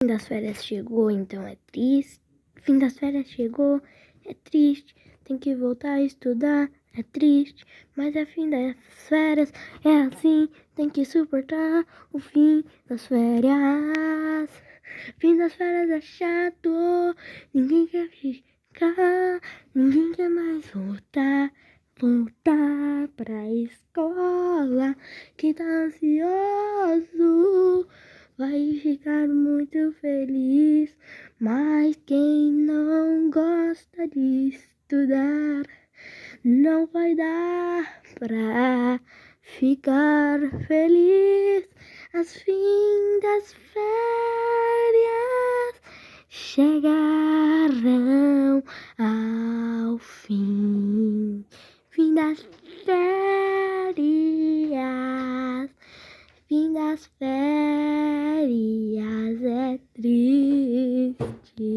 Fim das férias chegou, então é triste. Fim das férias chegou, é triste. Tem que voltar a estudar, é triste. Mas é fim das férias, é assim. Tem que suportar o fim das férias. Fim das férias é chato. Ninguém quer ficar, ninguém quer mais voltar. Voltar pra escola, que tá ansioso vai ficar muito feliz, mas quem não gosta de estudar não vai dar pra ficar feliz. As fim das férias